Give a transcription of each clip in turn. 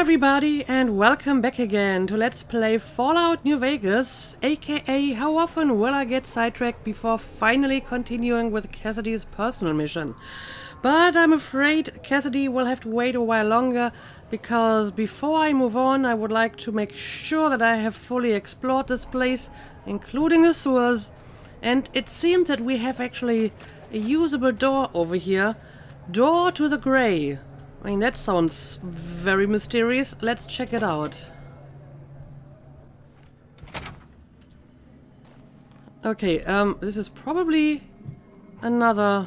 everybody, and welcome back again to Let's Play Fallout New Vegas, aka how often will I get sidetracked before finally continuing with Cassidy's personal mission. But I'm afraid Cassidy will have to wait a while longer, because before I move on I would like to make sure that I have fully explored this place, including the sewers, and it seems that we have actually a usable door over here. Door to the Grey. I mean, that sounds very mysterious. Let's check it out. Okay, this is probably another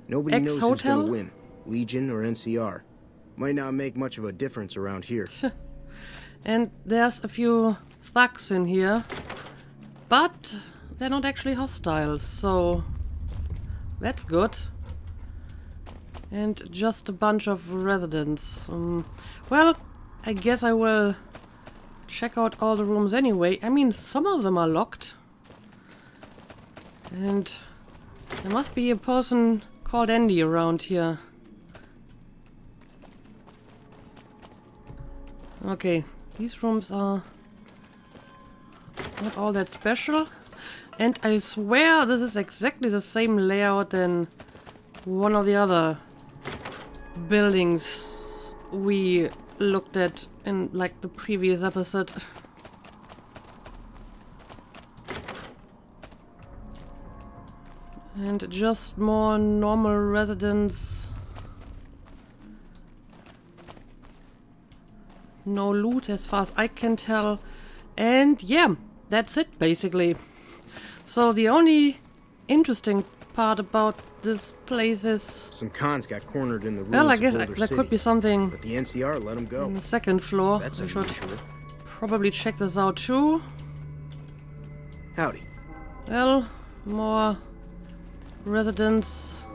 Nobody knows who's ex-hotel. gonna win, Legion or NCR. Might not make much of a difference around here. And there's a few thugs in here, but they're not actually hostile, so that's good. And just a bunch of residents. Well, I guess I will check out all the rooms anyway. I mean, some of them are locked. And there must be a person called Andy around here. Okay, these rooms are not all that special. And I swear this is exactly the same layout than one of the other buildings we looked at in like the previous episode. And just more normal residents. No loot as far as I can tell. And yeah, that's it basically. So the only interesting part about this place is... Some cons got cornered in the ruins well, I of guess Boulder there City, could be something but the NCR let them go. on the second floor. That's I should unusual. probably check this out too. Howdy. Well, more residents.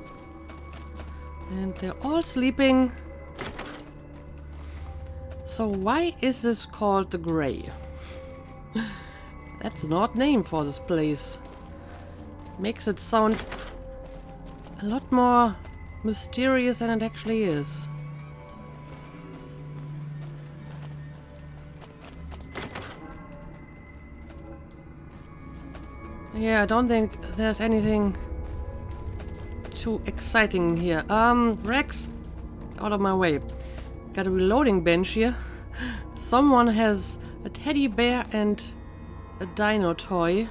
And they're all sleeping. So why is this called the Grey? That's an odd name for this place. Makes it sound a lot more mysterious than it actually is. Yeah, I don't think there's anything too exciting here. Rex, out of my way. Got a reloading bench here. Someone has a teddy bear and a dino toy.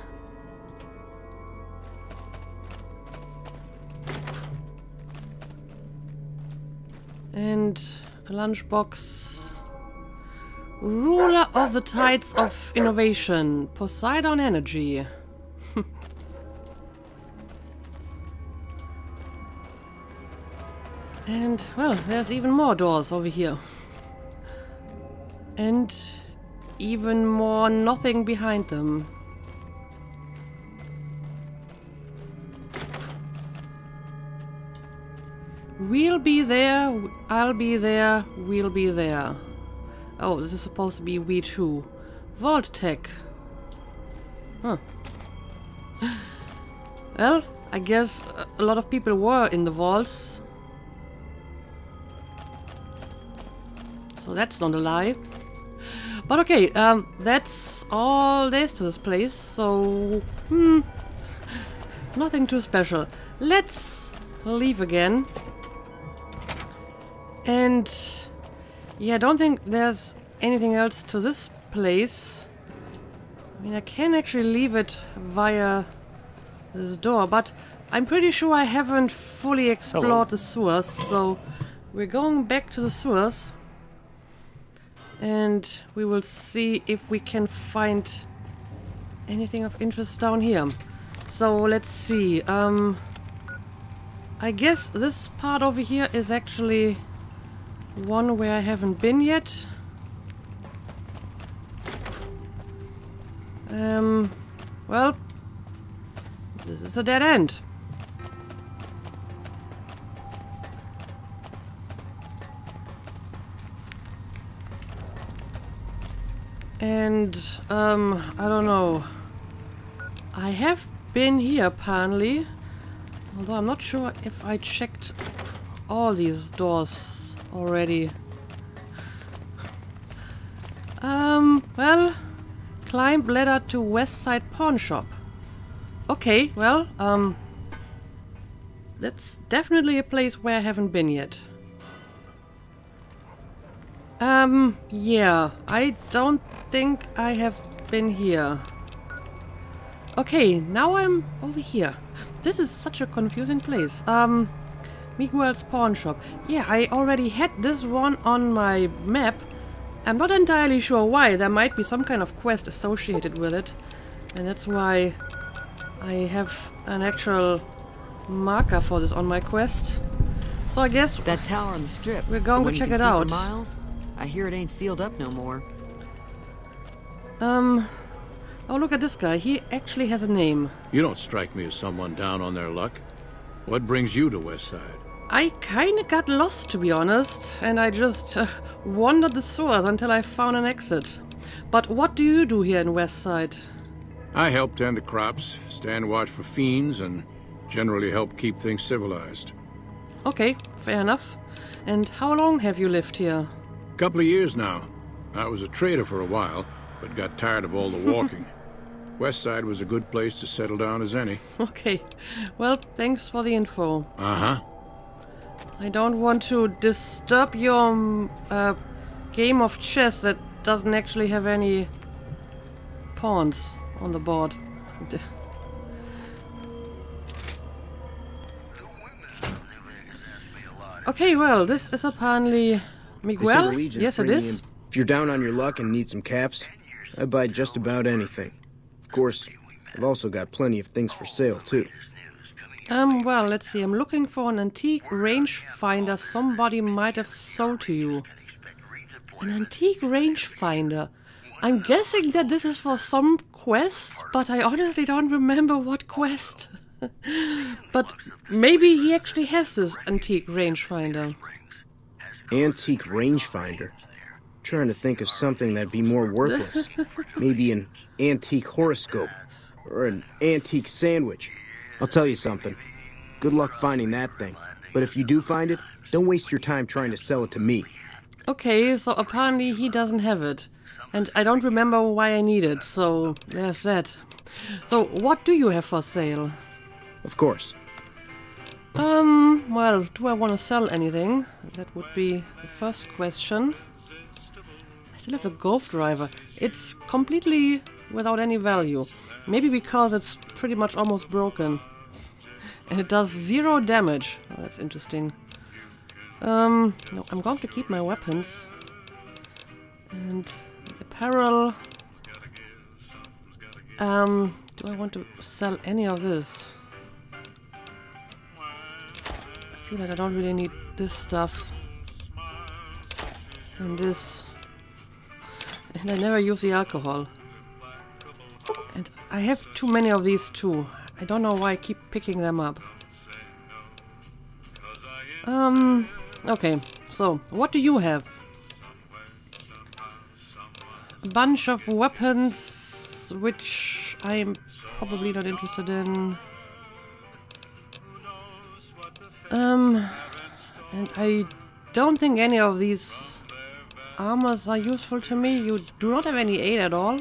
And a lunchbox. Ruler of the Tides of Innovation. Poseidon Energy. And, well, there's even more doors over here. And even more nothing behind them. We'll be there, I'll be there, we'll be there. Oh, this is supposed to be V2. Vault Tech. Huh. Well, I guess a lot of people were in the vaults. So that's not a lie. But okay, that's all there is to this place, so... nothing too special. Let's leave again. And yeah, I don't think there's anything else to this place. I mean, I can actually leave it via this door, but I'm pretty sure I haven't fully explored the sewers, so we're going back to the sewers. And we will see if we can find anything of interest down here. So let's see. I guess this part over here is actually one where I haven't been yet. Well, this is a dead end. And, I don't know. I have been here apparently, although I'm not sure if I checked all these doors already. Well, climb ladder to West Side Pawn Shop. Okay, well, that's definitely a place where I haven't been yet. Yeah, I don't think I have been here. Okay, now I'm over here. This is such a confusing place. Miguel's Pawn Shop. Yeah, I already had this one on my map. I'm not entirely sure why. There might be some kind of quest associated with it. And that's why I have an actual marker for this on my quest. So I guess that tower on the strip. We're going to check it out. Miles, I hear it ain't sealed up no more. Oh, look at this guy. He actually has a name. You don't strike me as someone down on their luck. What brings you to West Side? I kinda got lost, to be honest, and I just wandered the sewers until I found an exit. But what do you do here in West Side? I help tend the crops, stand watch for fiends, and generally help keep things civilized. Okay, fair enough. And how long have you lived here? Couple of years now. I was a trader for a while, but got tired of all the walking. West Side was a good place to settle down as any. Okay, well, thanks for the info. Uh-huh. I don't want to disturb your game of chess that doesn't actually have any pawns on the board. Okay, well, this is apparently Miguel. Yes, it is. If you're down on your luck and need some caps, I buy just about anything. Of course, I've also got plenty of things for sale, too. Well, let's see. I'm looking for an antique rangefinder somebody might have sold to you. An antique rangefinder. I'm guessing that this is for some quest, but I honestly don't remember what quest. But maybe he actually has this antique rangefinder. Antique rangefinder? Trying to think of something that'd be more worthless. Maybe an antique horoscope or an antique sandwich. I'll tell you something. Good luck finding that thing. But if you do find it, don't waste your time trying to sell it to me. Okay, so apparently he doesn't have it. And I don't remember why I need it, so there's that. So what do you have for sale? Of course. Well, do I want to sell anything? That would be the first question. I still have the golf driver. It's completely without any value. Maybe because it's pretty much almost broken. And it does 0 damage. Oh, that's interesting. No, I'm going to keep my weapons. And the apparel. Do I want to sell any of this? I feel like I don't really need this stuff. And this. And I never use the alcohol. And I have too many of these too. I don't know why I keep picking them up. Okay, so what do you have? A bunch of weapons, which I'm probably not interested in. And I don't think any of these armors are useful to me. You do not have any aid at all.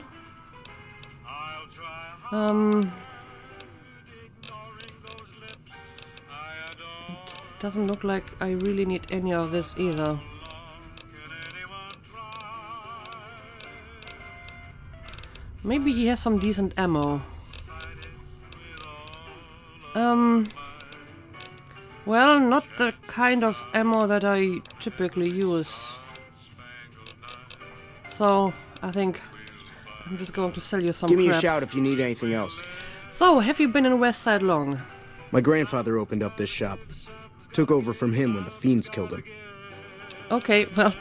It doesn't look like I really need any of this either. Maybe he has some decent ammo. Well, not the kind of ammo that I typically use. So, I think I'm just going to sell you some crap. Give me a shout if you need anything else. So, have you been in West Side long? My grandfather opened up this shop. Took over from him when the fiends killed him. Okay, well,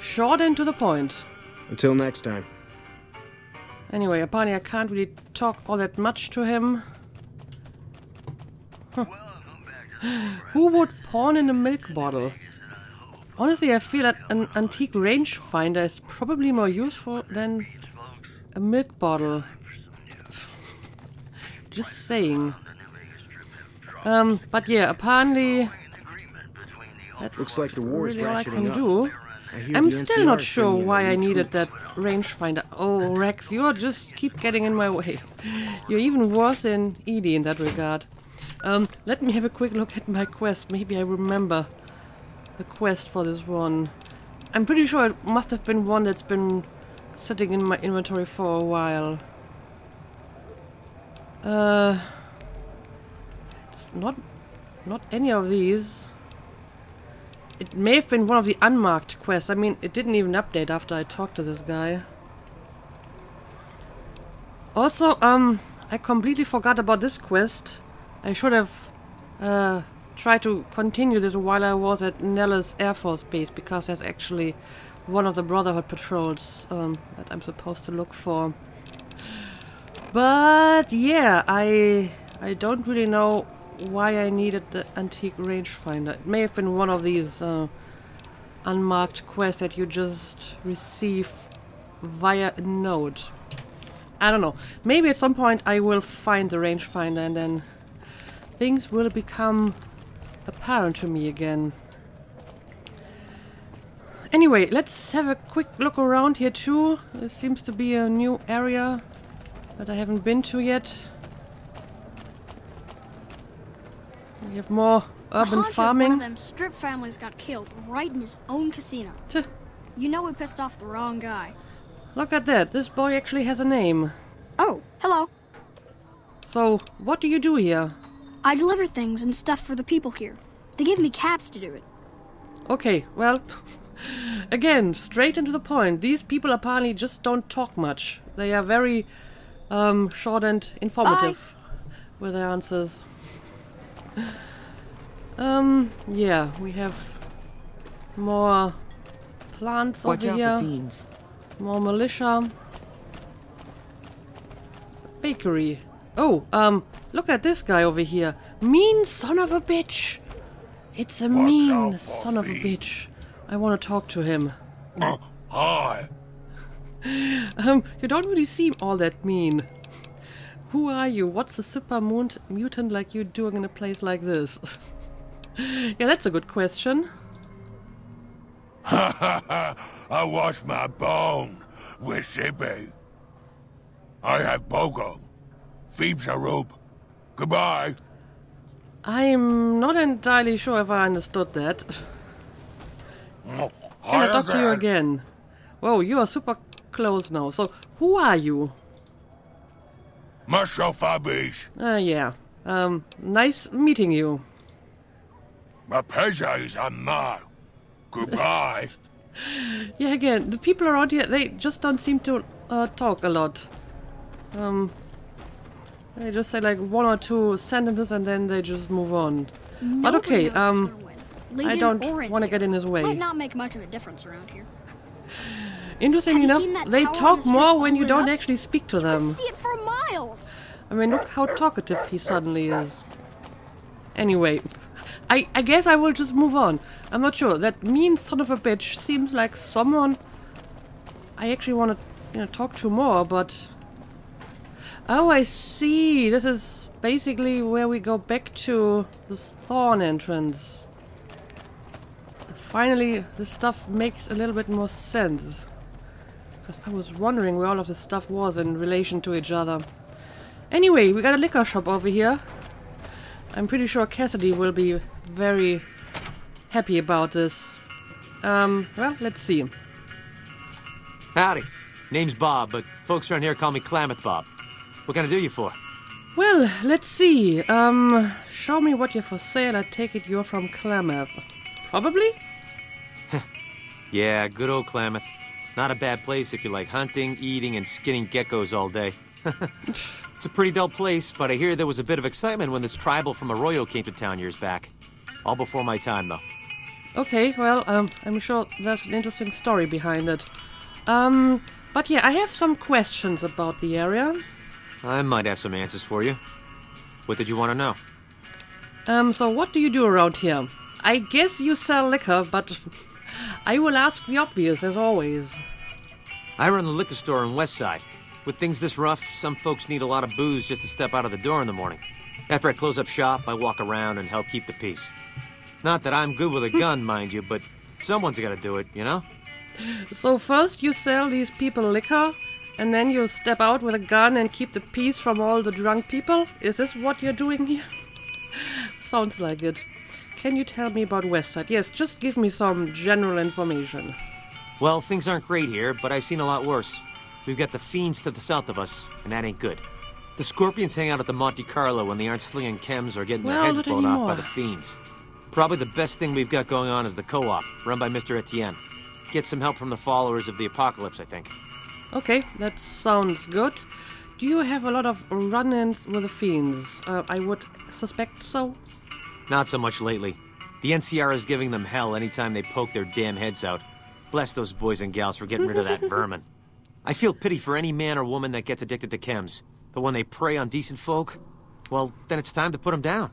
short and to the point. Until next time. Anyway, apparently I can't really talk all that much to him. Huh. Who would pawn in a milk bottle? Honestly, I feel that an antique rangefinder is probably more useful than a milk bottle. Just saying. But yeah, apparently that's looks like the war is really all I ratcheting can up. do. I hear I'm the still not NCR is sure bringing in why their I new needed troops. that rangefinder. Oh, Rex, you just keep getting in my way. You're even worse than Edie in that regard. Let me have a quick look at my quest. Maybe I remember the quest for this one. I'm pretty sure it must have been one that's been sitting in my inventory for a while. It's not any of these. It may have been one of the unmarked quests. I mean, it didn't even update after I talked to this guy. Also, I completely forgot about this quest. I should have tried to continue this while I was at Nellis Air Force Base, because there's actually one of the Brotherhood patrols that I'm supposed to look for. But yeah, I don't really know why I needed the antique rangefinder. It may have been one of these unmarked quests that you just receive via a note. I don't know. Maybe at some point I will find the rangefinder and then things will become apparent to me again. Anyway, let's have a quick look around here too. There seems to be a new area that I haven't been to yet. We have more urban farming. One of them strip families got killed right in his own casino. Tuh. You know we pissed off the wrong guy. Look at that. This boy actually has a name. Oh, hello. So, what do you do here? I deliver things and stuff for the people here. They give me cabs to do it. Okay, well, again, straight into the point. These people apparently just don't talk much. They are very short and informative with their answers. Yeah, we have more plants Watch over out here. for fiends. More militia. Bakery. Oh, look at this guy over here. Mean son of a bitch. It's a mean son of a bitch. I want to talk to him. Hi. You don't really seem all that mean. Who are you? What's a super mutant like you doing in a place like this? Yeah, that's a good question. I wash my bone with Sippy. I have Bogo. Phoebes a rope. Goodbye. I'm not entirely sure if I understood that. Can I talk to you again? Whoa, you are super close now. So, who are you? Sonofabitch. Yeah. Nice meeting you. My pleasure is mine. Goodbye. Yeah, again, the people around here, they just don't seem to talk a lot. They just say like one or two sentences and then they just move on. But okay, I don't want to get in his way. Might not make much of a difference around here. Interesting Have you enough, seen that they tower on talk the strip more when all you lit don't up? actually speak to You can them. see it for miles. I mean, look how talkative he suddenly is. Anyway, I guess I will just move on. I'm not sure. That mean son of a bitch seems like someone I actually want to talk to more, but... Oh, I see. This is basically where we go back to the Thorn entrance. Finally, this stuff makes a little bit more sense. Because I was wondering where all of this stuff was in relation to each other. Anyway, we got a liquor shop over here. I'm pretty sure Cassidy will be very happy about this. Well, let's see. Howdy. Name's Bob, but folks around here call me Klamath Bob. What can I do you for? Well, let's see. Show me what you're for sale. I take it you're from Klamath. Probably? Yeah, good old Klamath. Not a bad place if you like hunting, eating, and skinning geckos all day. It's a pretty dull place, but I hear there was a bit of excitement when this tribal from Arroyo came to town years back. All before my time, though. Okay, well, I'm sure there's an interesting story behind it. But yeah, I have some questions about the area. I might have some answers for you. What did you want to know? So what do you do around here? I guess you sell liquor, but I will ask the obvious, as always. I run the liquor store on West Side. With things this rough, some folks need a lot of booze just to step out of the door in the morning. After I close up shop, I walk around and help keep the peace. Not that I'm good with a gun, mind you, but someone's got to do it, you know? So first you sell these people liquor, and then you step out with a gun and keep the peace from all the drunk people? Is this what you're doing here? Sounds like it. Can you tell me about Westside? Yes, just give me some general information. Well, things aren't great here, but I've seen a lot worse. We've got the Fiends to the south of us, and that ain't good. The Scorpions hang out at the Monte Carlo when they aren't slinging chems or getting their heads blown off by the Fiends. Probably the best thing we've got going on is the co-op, run by Mr. Etienne. Get some help from the followers of the Apocalypse, I think. Okay, that sounds good. Do you have a lot of run-ins with the Fiends? I would suspect so. Not so much lately. The NCR is giving them hell anytime they poke their damn heads out. Bless those boys and gals for getting rid of that vermin. I feel pity for any man or woman that gets addicted to chems. But when they prey on decent folk, well, then it's time to put them down.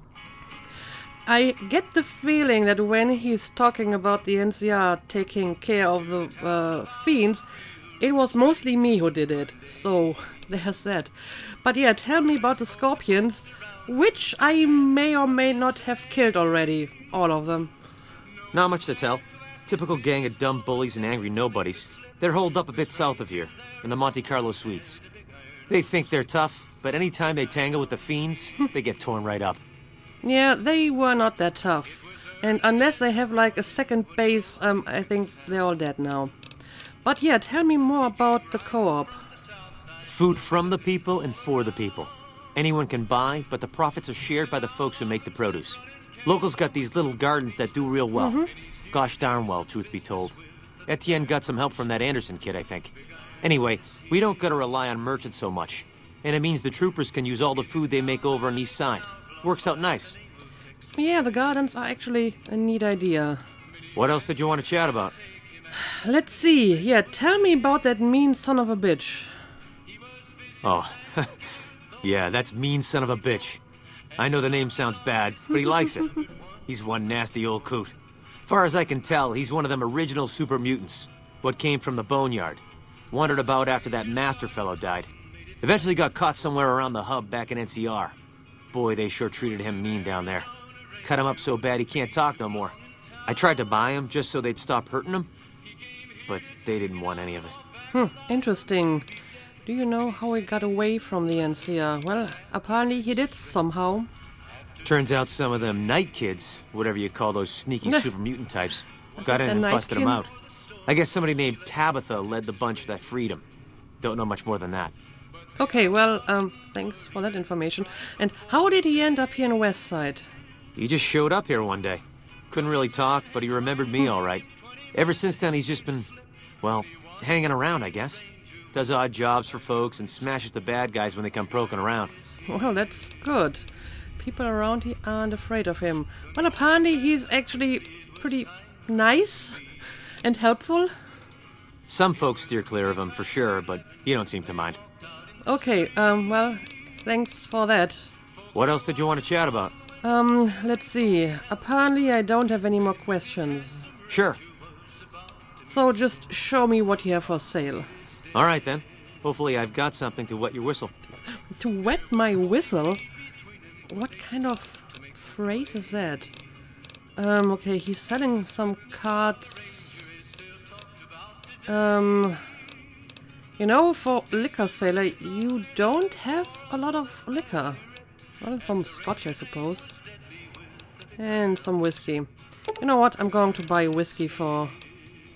I get the feeling that when he's talking about the NCR taking care of the Fiends, it was mostly me who did it. So, there's that. But yeah, tell me about the Scorpions, which I may or may not have killed already. All of them. Not much to tell. Typical gang of dumb bullies and angry nobodies. They're holed up a bit south of here, in the Monte Carlo suites. They think they're tough, but anytime they tangle with the Fiends, they get torn right up. Yeah, they were not that tough. And unless they have like a second base, I think they're all dead now. But yeah, tell me more about the co-op. Food from the people and for the people. Anyone can buy, but the profits are shared by the folks who make the produce. Locals got these little gardens that do real well. Gosh darn well, truth be told. Etienne got some help from that Anderson kid, I think. Anyway, we don't gotta rely on merchants so much. And it means the troopers can use all the food they make over on the east side. Works out nice. Yeah, the gardens are actually a neat idea. What else did you want to chat about? Let's see. Yeah, tell me about that mean son of a bitch. Oh, yeah, that's mean son of a bitch. I know the name sounds bad, but he likes it. He's one nasty old coot. Far as I can tell, he's one of them original super mutants. What came from the boneyard. Wandered about after that master fellow died. Eventually got caught somewhere around the hub back in NCR. Boy, they sure treated him mean down there. Cut him up so bad he can't talk no more. I tried to buy him just so they'd stop hurting him, but they didn't want any of it. Interesting. Do you know how he got away from the NCR? Well, apparently he did somehow. Turns out some of them night kids, whatever you call those sneaky super mutant types, got in and busted him out. I guess somebody named Tabitha led the bunch that freed him. Don't know much more than that. Okay, well, thanks for that information. And how did he end up here in Westside? He just showed up here one day. Couldn't really talk, but he remembered me all right. Ever since then, he's just been, well, hanging around, I guess. Does odd jobs for folks and smashes the bad guys when they come poking around. Well, that's good. People around here aren't afraid of him. Well, apparently he's actually pretty nice and helpful. Some folks steer clear of him for sure, but you don't seem to mind. Okay, well, thanks for that. What else did you want to chat about? Let's see. Apparently I don't have any more questions. Sure. So just show me what you have for sale. All right, then. Hopefully I've got something to wet your whistle. To wet my whistle? What kind of phrase is that? Okay, he's selling some cards. You know, for liquor seller, you don't have a lot of liquor. Well, some scotch, I suppose. And some whiskey. You know what? I'm going to buy whiskey for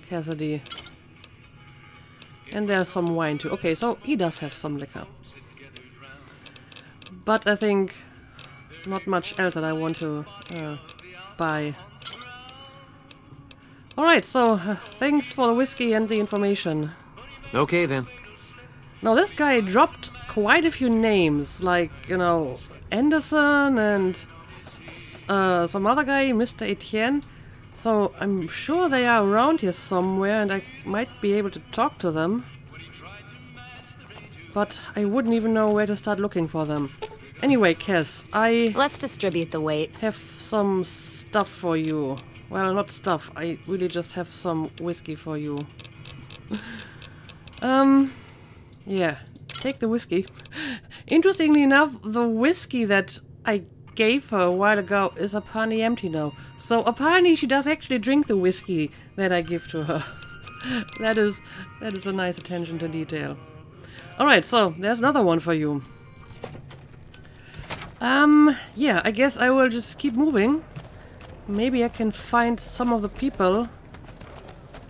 Cassidy. And there's some wine too. Okay, so he does have some liquor. But I think not much else that I want to buy. Alright, so thanks for the whiskey and the information. Okay, then. Now, this guy dropped quite a few names, like, you know, Anderson and some other guy, Mr. Etienne. So I'm sure they are around here somewhere and I might be able to talk to them. But I wouldn't even know where to start looking for them. Anyway, Cass, Let's distribute the weight. have some stuff for you. Well, not stuff. I really just have some whiskey for you. Yeah. Take the whiskey. Interestingly enough, the whiskey that I gave her a while ago is apparently empty now. So apparently she does actually drink the whiskey that I give to her. That is a nice attention to detail. Alright, so there's another one for you. Yeah, I guess I will just keep moving. Maybe I can find some of the people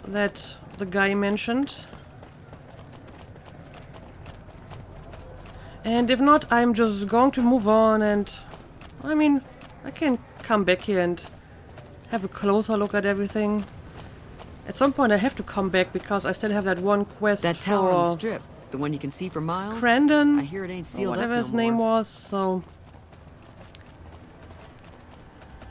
that the guy mentioned. And if not, I'm just going to move on and... I mean, I can come back here and have a closer look at everything. At some point I have to come back because I still have that one quest That tower on the for strip, the one you can see for miles? Crandon, I hear it ain't or sealed up whatever no his name more. was, so...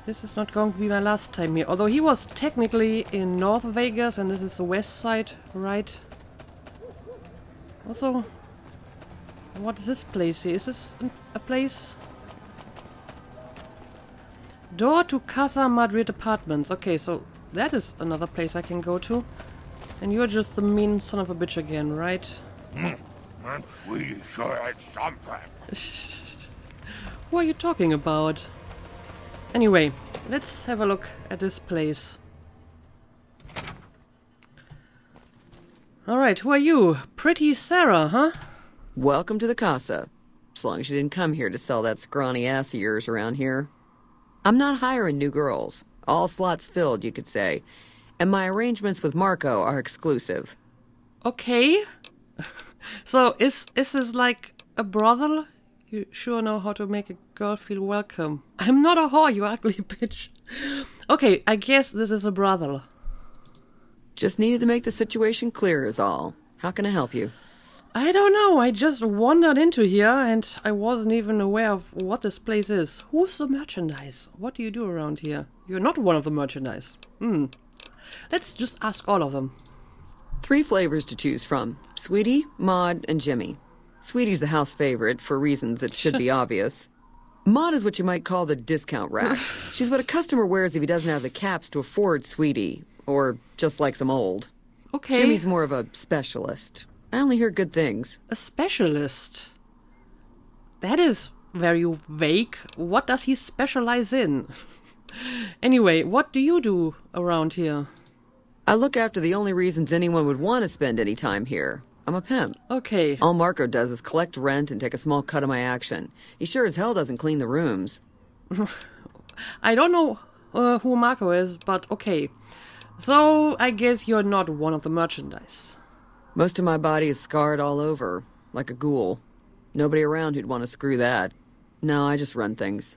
This is not going to be my last time here. Although he was technically in North Vegas and this is the west side, right? Also, what is this place here? Is this a place? Door to Casa Madrid Apartments. Okay, so that is another place I can go to. And you're just the mean son of a bitch again, right? I'm Sweetie sure had something. Who are you talking about? Anyway, let's have a look at this place. Alright, who are you? Pretty Sarah, huh? Welcome to the Casa. As long as you didn't come here to sell that scrawny ass of yours around here. I'm not hiring new girls. All slots filled, you could say. And my arrangements with Marco are exclusive. Okay. So, is this like a brothel? You sure know how to make a girl feel welcome. I'm not a whore, you ugly bitch. Okay, I guess this is a brothel. Just needed to make the situation clear is all. How can I help you? I don't know, I just wandered into here and I wasn't even aware of what this place is. Who's the merchandise? What do you do around here? You're not one of the merchandise. Let's just ask all of them. 3 flavors to choose from. Sweetie, Maud, and Jimmy. Sweetie's the house favorite, for reasons that should be obvious. Maud is what you might call the discount rack. She's what a customer wears if he doesn't have the caps to afford Sweetie, or just likes them old. Okay. Jimmy's more of a specialist. I only hear good things. A specialist? That is very vague. What does he specialize in? Anyway, what do you do around here? I look after the only reasons anyone would want to spend any time here. I'm a pimp. Okay. All Marco does is collect rent and take a small cut of my action. He sure as hell doesn't clean the rooms. I don't know who Marco is, but okay. So, I guess you're not one of the merchandise. Most of my body is scarred all over, like a ghoul. Nobody around who'd want to screw that. No, I just run things.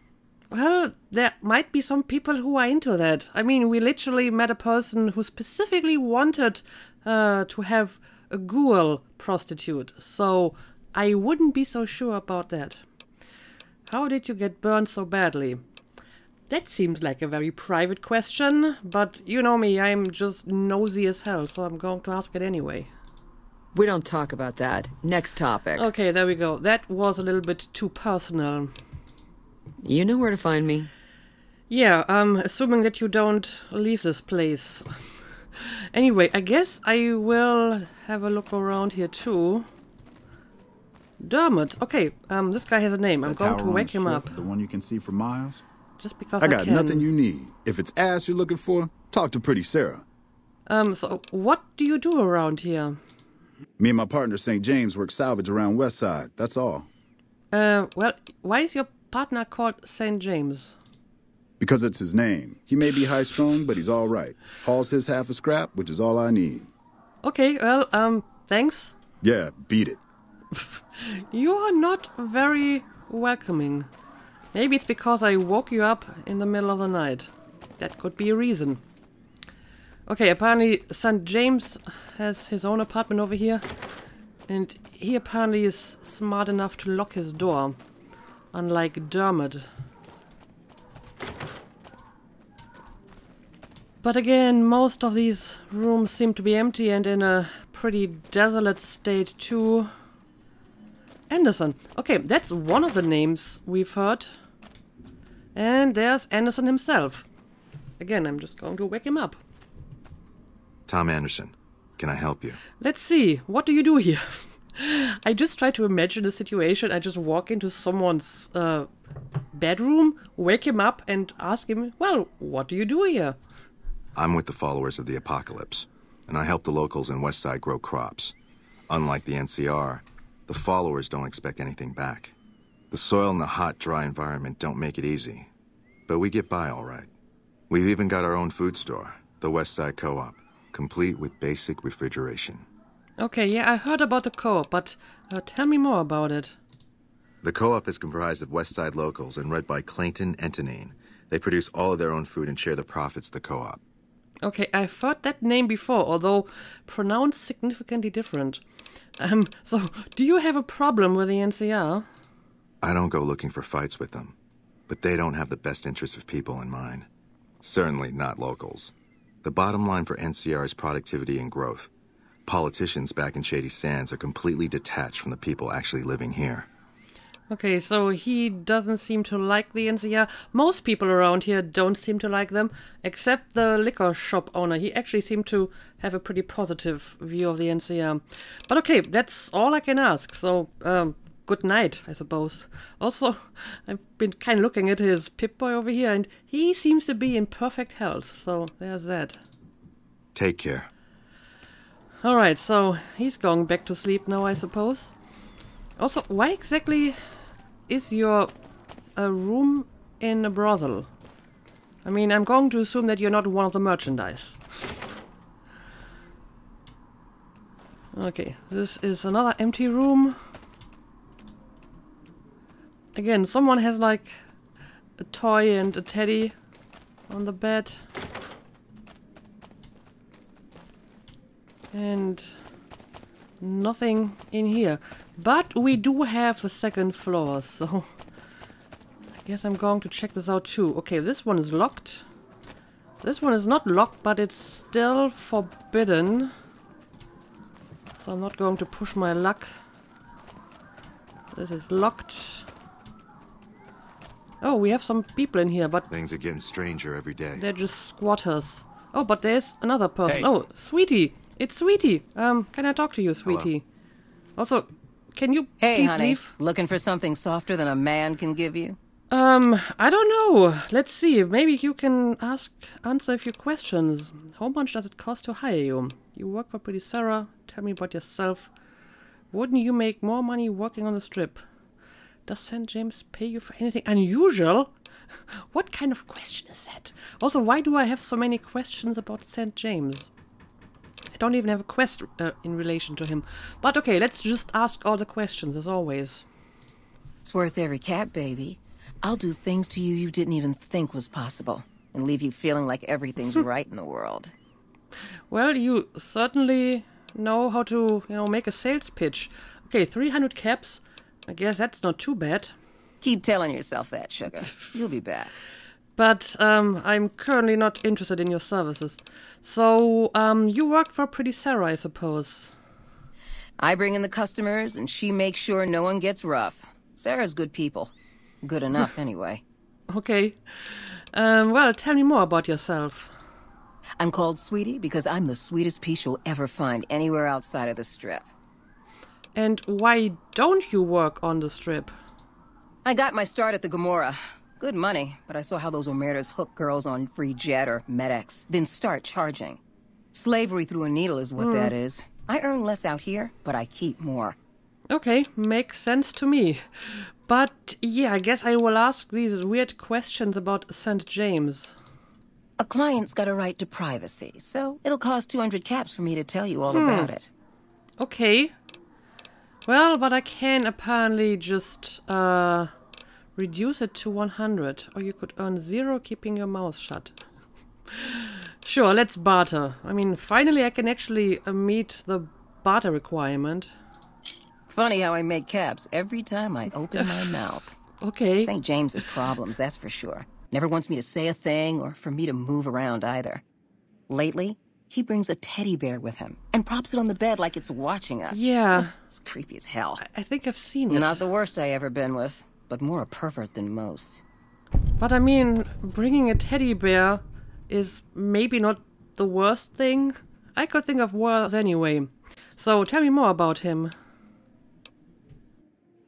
Well, there might be some people who are into that. I mean, we literally met a person who specifically wanted to have a ghoul prostitute, so I wouldn't be so sure about that. How did you get burned so badly? That seems like a very private question, but you know me, I'm just nosy as hell, so I'm going to ask it anyway. We don't talk about that. Next topic. Okay, there we go. That was a little bit too personal. You know where to find me. Yeah, assuming that you don't leave this place. Anyway, I guess I will have a look around here too. Dermot. Okay, this guy has a name. I'm going to wake him up. The one you can see for miles? Just because I got can. nothing you need. If it's ass you're looking for, talk to Pretty Sarah. So what do you do around here? Me and my partner St. James work salvage around West Side. That's all. Well, why is your partner called St. James? Because it's his name. He may be high-strung, but he's all right. Hauls his half a scrap, which is all I need. Okay, well, thanks. Yeah, beat it. You are not very welcoming. Maybe it's because I woke you up in the middle of the night. That could be a reason. Okay, apparently St. James has his own apartment over here. And he apparently is smart enough to lock his door. Unlike Dermot. But again, most of these rooms seem to be empty and in a pretty desolate state too. Anderson. Okay, that's one of the names we've heard. And there's Anderson himself. Again, I'm just going to wake him up. Tom Anderson, can I help you? Let's see, what do you do here? I just try to imagine the situation. I just walk into someone's bedroom, wake him up and ask him, well, what do you do here? I'm with the followers of the apocalypse. and I help the locals in Westside grow crops. Unlike the NCR, the followers don't expect anything back. The soil and the hot, dry environment don't make it easy, but we get by all right. We've even got our own food store, the Westside Co-op, complete with basic refrigeration. Okay, yeah, I heard about the co-op, but tell me more about it. The co-op is comprised of Westside locals and run by Clayton Entenine. They produce all of their own food and share the profits of the co-op. Okay, I've heard that name before, although pronounced significantly different. So, do you have a problem with the NCR? I don't go looking for fights with them, but they don't have the best interests of people in mind. Certainly not locals. The bottom line for NCR is productivity and growth. Politicians back in Shady Sands are completely detached from the people actually living here. Okay, so he doesn't seem to like the NCR. Most people around here don't seem to like them, except the liquor shop owner. He actually seemed to have a pretty positive view of the NCR. But okay, that's all I can ask. So, good night, I suppose. Also, I've been kind of looking at his Pip-Boy over here, and he seems to be in perfect health. So, there's that. Take care. Alright, so he's going back to sleep now, I suppose. Also, why exactly is your room in a brothel? I mean, I'm going to assume that you're not one of the merchandise. Okay, this is another empty room. Again, someone has like a toy and a teddy on the bed. And nothing in here. But we do have a second floor, so I guess I'm going to check this out too. Okay, this one is locked. This one is not locked, but it's still forbidden. So I'm not going to push my luck. This is locked. Oh, we have some people in here, but Things are getting stranger every day. they're just squatters. Oh, but there's another person. Hey. Oh, Sweetie. It's Sweetie. Can I talk to you, Sweetie? Also, can you Hey, please honey, leave? looking for something softer than a man can give you? I don't know. Let's see. Maybe you can answer a few questions. How much does it cost to hire you? You work for Pretty Sarah. Tell me about yourself. Wouldn't you make more money working on the strip? Does St. James pay you for anything unusual? What kind of question is that? Also, why do I have so many questions about St. James? I don't even have a quest in relation to him. But okay, let's just ask all the questions, as always. It's worth every cat, baby. I'll do things to you you didn't even think was possible, and leave you feeling like everything's right in the world. Well, you certainly know how to, make a sales pitch. Okay, 300 caps. I guess that's not too bad. Keep telling yourself that, sugar. You'll be back. But I'm currently not interested in your services. So, you work for Pretty Sarah, I suppose. I bring in the customers, and she makes sure no one gets rough. Sarah's good people. Good enough, anyway. Okay. Well, tell me more about yourself. I'm called Sweetie because I'm the sweetest piece you'll ever find anywhere outside of the Strip. And why don't you work on the strip? I got my start at the Gomorrah. Good money, but I saw how those Omertas hook girls on free jet or MedX, then start charging. Slavery through a needle is what that is. I earn less out here, but I keep more. Okay, makes sense to me. But yeah, I guess I will ask these weird questions about St. James. A client's got a right to privacy, so it'll cost 200 caps for me to tell you all about it. Okay. Well, but I can apparently just reduce it to 100. Or you could earn 0 keeping your mouth shut. Sure, let's barter. I mean, finally I can actually meet the barter requirement. Funny how I make caps every time I open my mouth. Okay. St. James's problems, that's for sure. Never wants me to say a thing or for me to move around either. Lately, he brings a teddy bear with him and props it on the bed like it's watching us. Yeah. It's creepy as hell. I think I've seen it. Not the worst I ever been with, but more a pervert than most. But I mean, bringing a teddy bear is maybe not the worst thing. I could think of worse anyway. So tell me more about him.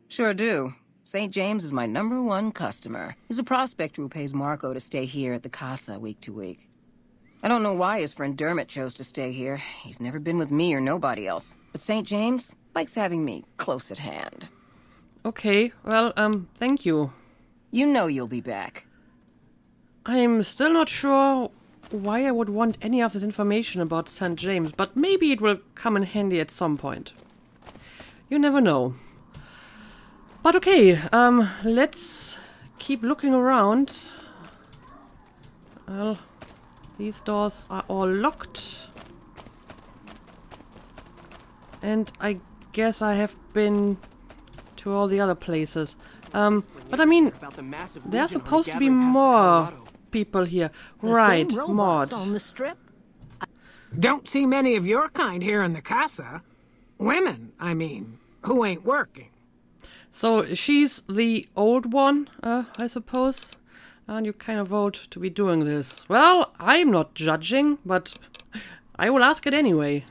Sure do. St. James is my #1 customer. He's a prospector who pays Marco to stay here at the Casa week to week. I don't know why his friend Dermot chose to stay here. He's never been with me or nobody else. But St. James likes having me close at hand. Okay, well, thank you. You know you'll be back. I'm still not sure why I would want any of this information about St. James, but maybe it will come in handy at some point. You never know. But okay, let's keep looking around. Well, these doors are all locked. And I guess I have been to all the other places. But I mean, there's supposed to be more people here. Right, Maud. On the strip? Don't see many of your kind here in the casa. Women, I mean, who ain't working. So she's the old one, I suppose. And you kind of vote to be doing this. Well, I'm not judging, but I will ask it anyway.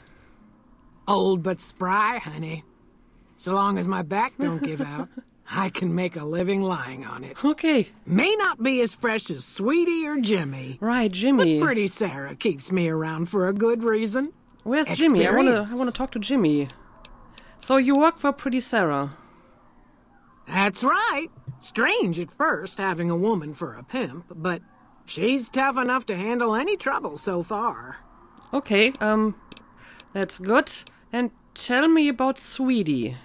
Old but spry, honey. So long as my back don't give out, I can make a living lying on it. Okay. May not be as fresh as Sweetie or Jimmy. Right, Jimmy. But pretty Sarah keeps me around for a good reason. Where's Jimmy? I wanna talk to Jimmy. So you work for Pretty Sarah. That's right. Strange at first, having a woman for a pimp, but she's tough enough to handle any trouble so far. Okay, that's good. And tell me about Sweetie.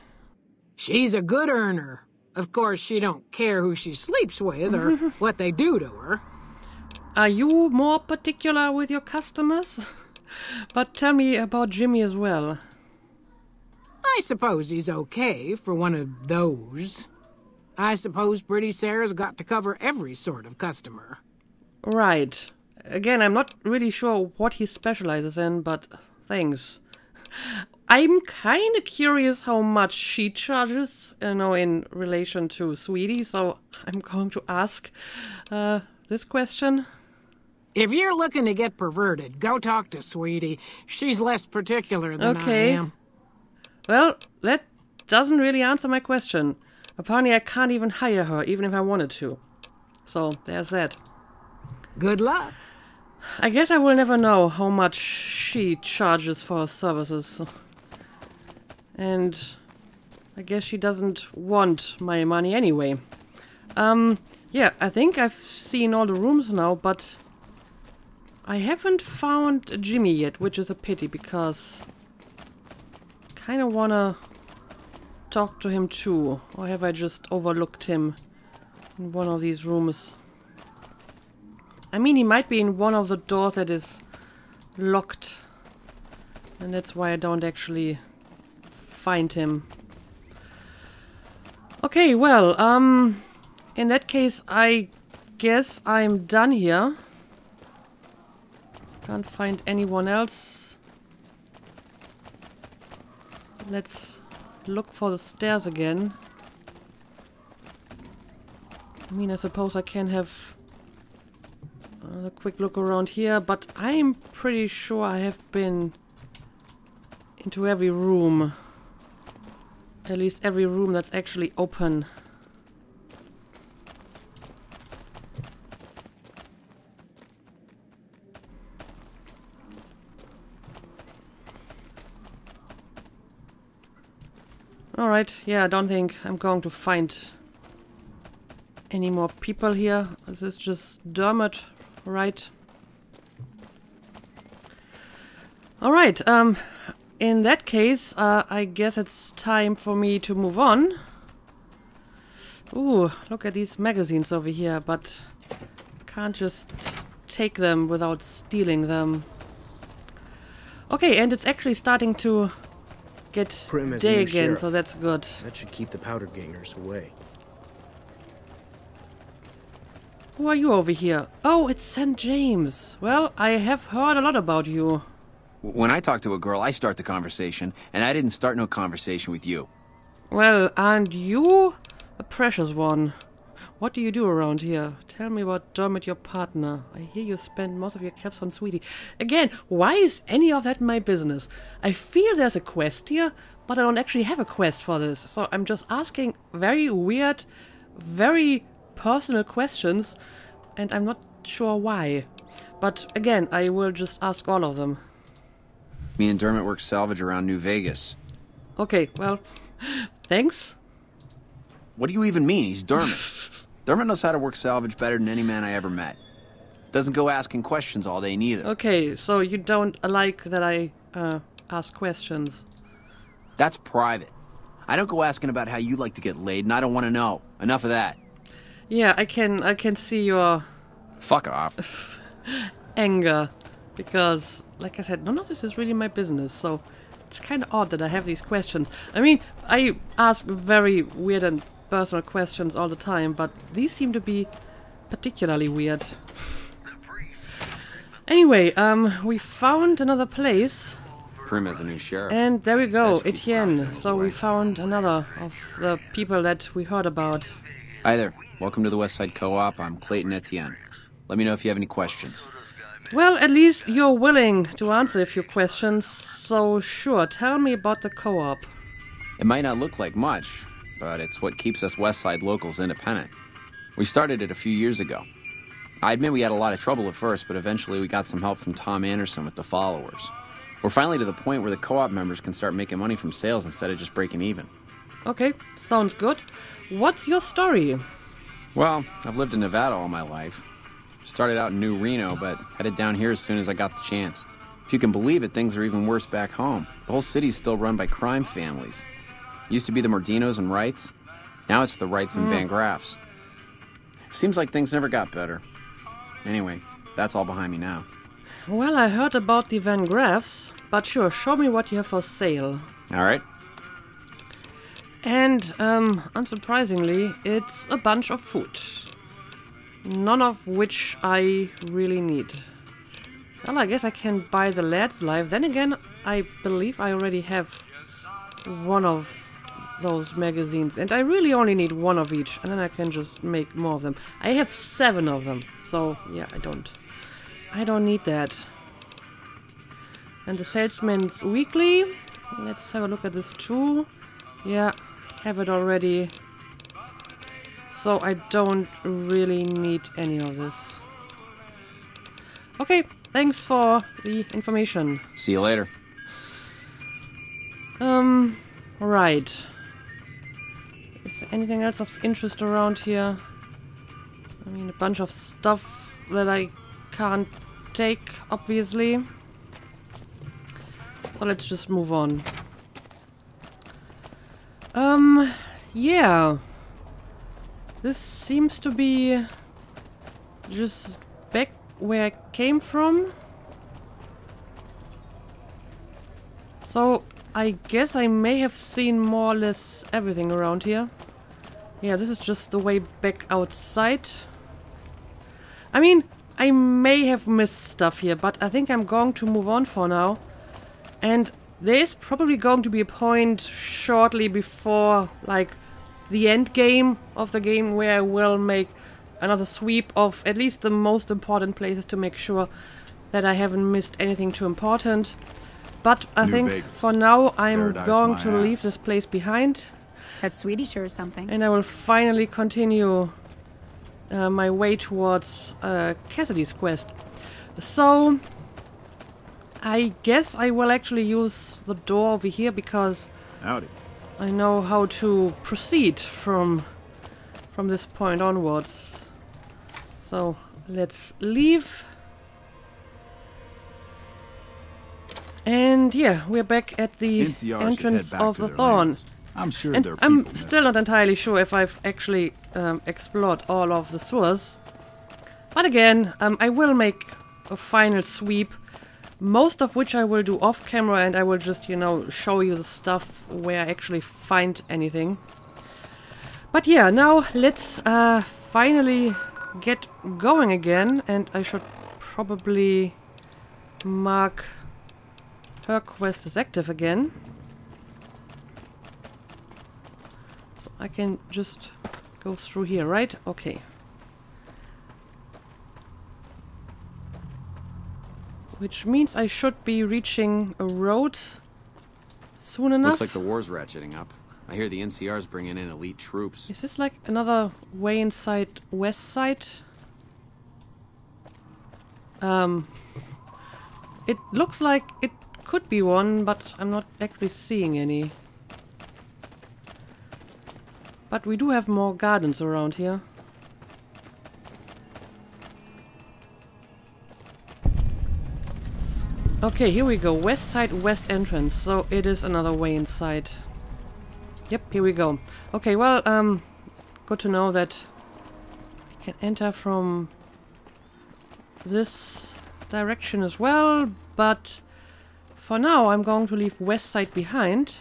She's a good earner. Of course, she don't care who she sleeps with or what they do to her. Are you more particular with your customers? But tell me about Jimmy as well. I suppose he's okay for one of those. I suppose Pretty Sarah's got to cover every sort of customer. Right. Again, I'm not really sure what he specializes in, but thanks. I'm kind of curious how much she charges, in relation to Sweetie, so I'm going to ask this question. If you're looking to get perverted, go talk to Sweetie. She's less particular than I am. Well, that doesn't really answer my question. Apparently I can't even hire her, even if I wanted to. So, there's that. Good luck. I guess I will never know how much she charges for her services. And I guess she doesn't want my money anyway. Yeah, I think I've seen all the rooms now, but I haven't found Jimmy yet, which is a pity, because I kind of want to talk to him too. Or have I just overlooked him in one of these rooms? I mean, he might be in one of the doors that is locked. And that's why I don't actually find him. Okay, well, in that case, I guess I'm done here. Can't find anyone else. Let's look for the stairs again. I mean, I suppose I can have a quick look around here, but I'm pretty sure I have been into every room. At least every room that's actually open. Alright, yeah, I don't think I'm going to find any more people here. This is just Dermot, right? Alright, in that case, I guess it's time for me to move on. Ooh, look at these magazines over here, but can't just take them without stealing them. Okay, and it's actually starting to get day again, so that's good. That should keep the powder gangers away. Who are you over here? Oh, it's St. James. Well, I have heard a lot about you. When I talk to a girl, I start the conversation, and I didn't start no conversation with you. Well, aren't you a precious one? What do you do around here? Tell me about Dermot, your partner. I hear you spend most of your caps on Sweetie. Again, why is any of that my business? I feel there's a quest here, but I don't actually have a quest for this. So I'm just asking very weird, very personal questions, and I'm not sure why. But again, I will just ask all of them. Me and Dermot work salvage around New Vegas. Okay, well, thanks. What do you even mean? He's Dermot. Dermot knows how to work salvage better than any man I ever met. Doesn't go asking questions all day neither. Okay, so you don't like that I ask questions. That's private. I don't go asking about how you like to get laid, and I don't want to know. Enough of that. Yeah, I can see your... Fuck off. anger. Because, like I said, none of this is really my business, so it's kind of odd that I have these questions. I mean, I ask very weird and personal questions all the time, but these seem to be particularly weird. Anyway, we found another place. Prim has a new sheriff. And there we go, Etienne. So we found another of the people that we heard about. Hi there. Welcome to the West Side Co-op. I'm Clayton Etienne. Let me know if you have any questions. Well, at least you're willing to answer a few questions, so sure, tell me about the co-op. It might not look like much, but it's what keeps us West Side locals independent. We started it a few years ago. I admit we had a lot of trouble at first, but eventually we got some help from Tom Anderson with the followers. We're finally to the point where the co-op members can start making money from sales instead of just breaking even. Okay, sounds good. What's your story? Well, I've lived in Nevada all my life. Started out in New Reno, but headed down here as soon as I got the chance. If you can believe it, things are even worse back home. The whole city's still run by crime families. Used to be the Mordinos and Wrights. Now it's the Wrights and Van Graffs. Seems like things never got better. Anyway, that's all behind me now. Well, I heard about the Van Graffs, but sure, show me what you have for sale. All right. And, unsurprisingly, it's a bunch of food. None of which I really need. Well, I guess I can buy the Lad's Life. Then again, I believe I already have one of those magazines. And I really only need one of each. And then I can just make more of them. I have 7 of them. So, yeah, I don't need that. And the Salesman's Weekly. Let's have a look at this too. Yeah, have it already. So I don't really need any of this. Okay, thanks for the information. See you later. Right. Is there anything else of interest around here? I mean, a bunch of stuff that I can't take, obviously. So let's just move on. Yeah. This seems to be just back where I came from. So I guess I may have seen more or less everything around here. Yeah, this is just the way back outside. I mean, I may have missed stuff here, but I think I'm going to move on for now. And there's probably going to be a point shortly before, like, the end game of the game where I will make another sweep of at least the most important places to make sure that I haven't missed anything too important. But I think Vegas. For now I'm going to leave this place behind. That sweetie sure is something. And I will finally continue my way towards Cassidy's quest. So I guess I will actually use the door over here because Howdy. I know how to proceed from this point onwards. So let's leave. And yeah, we're back at the entrance of the Thorn. I'm sure and I'm still not entirely sure if I've actually explored all of the sewers. But again, I will make a final sweep, most of which I will do off camera, and I will just, you know, show you the stuff where I actually find anything. But yeah, now let's finally get going again, and I should probably mark her quest as active again. So I can just go through here, right? Okay. Which means I should be reaching a road soon enough. Looks like the war's ratcheting up. I hear the NCR's bringing in elite troops. Is this like another way inside West Side? It looks like it could be one, but I'm not actually seeing any. But we do have more gardens around here. Okay, here we go. West side, west entrance. So it is another way inside. Yep, here we go. Okay, well, good to know that I can enter from this direction as well, but for now I'm going to leave west side behind.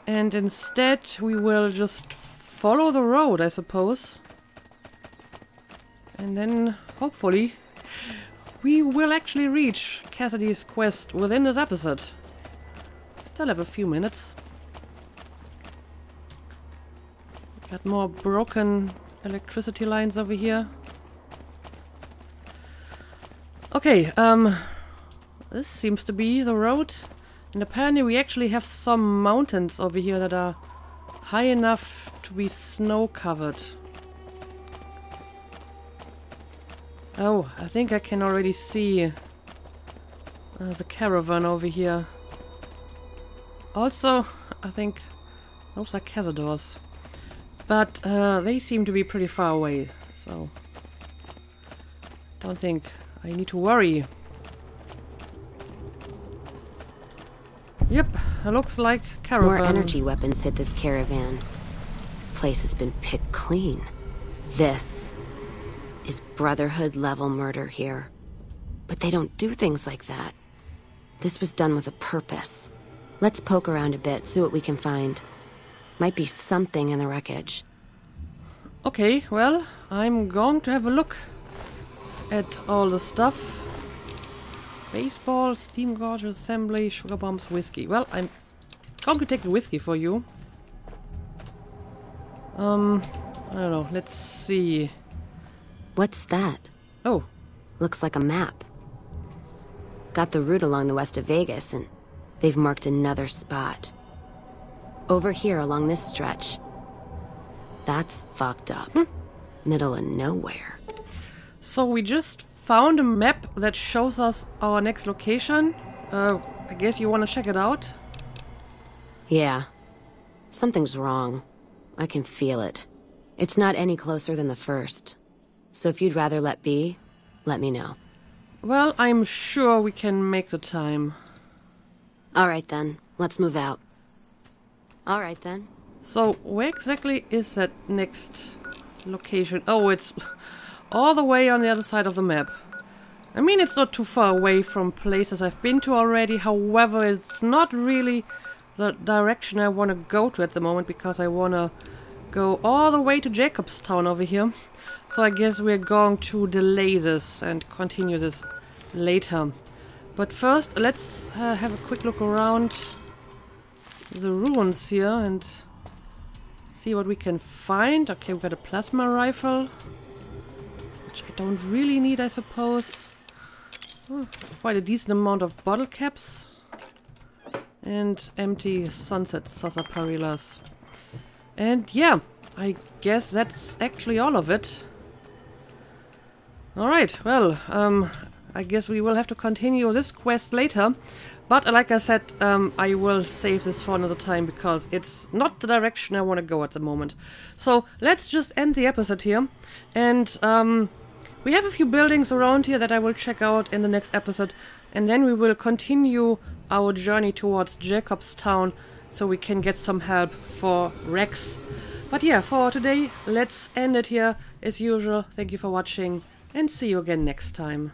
And instead we will just follow the road, I suppose. And then, hopefully, we will actually reach Cassidy's quest within this episode. Still have a few minutes. Got more broken electricity lines over here. Okay, this seems to be the road. And apparently we actually have some mountains over here that are high enough to be snow covered. Oh, I think I can already see the caravan over here. Also, I think those are cazadors. But they seem to be pretty far away, so don't think I need to worry. Yep, it looks like caravan. More energy weapons hit this caravan. Place has been picked clean. This is Brotherhood level murder here. But they don't do things like that. This was done with a purpose. Let's poke around a bit, see what we can find. Might be something in the wreckage. Okay, well, I'm going to have a look at all the stuff. Baseball, steam gauge assembly, sugar bombs, whiskey. Well, I'm going to take the whiskey for you. I don't know, let's see. What's that? Oh. Looks like a map. Got the route along the west of Vegas, and they've marked another spot. Over here along this stretch. That's fucked up. Middle of nowhere. So we just found a map that shows us our next location. I guess you want to check it out? Yeah. Something's wrong. I can feel it. It's not any closer than the first. So if you'd rather let be, let me know. Well, I'm sure we can make the time. Alright then, let's move out. Alright then. So, where exactly is that next location? Oh, it's all the way on the other side of the map. I mean, it's not too far away from places I've been to already. However, it's not really the direction I want to go to at the moment, because I want to go all the way to Jacobstown over here. So I guess we're going to delay this and continue this later. But first, let's have a quick look around the ruins here and see what we can find. Okay, we've got a plasma rifle, which I don't really need, I suppose. Oh, quite a decent amount of bottle caps. And empty sunset sarsaparillas. And yeah, I guess that's actually all of it. Alright, well, I guess we will have to continue this quest later. But like I said, I will save this for another time, because it's not the direction I want to go at the moment. So let's just end the episode here. And we have a few buildings around here that I will check out in the next episode. And then we will continue our journey towards Jacobstown, so we can get some help for Rex. But yeah, for today, let's end it here. As usual, thank you for watching, and see you again next time.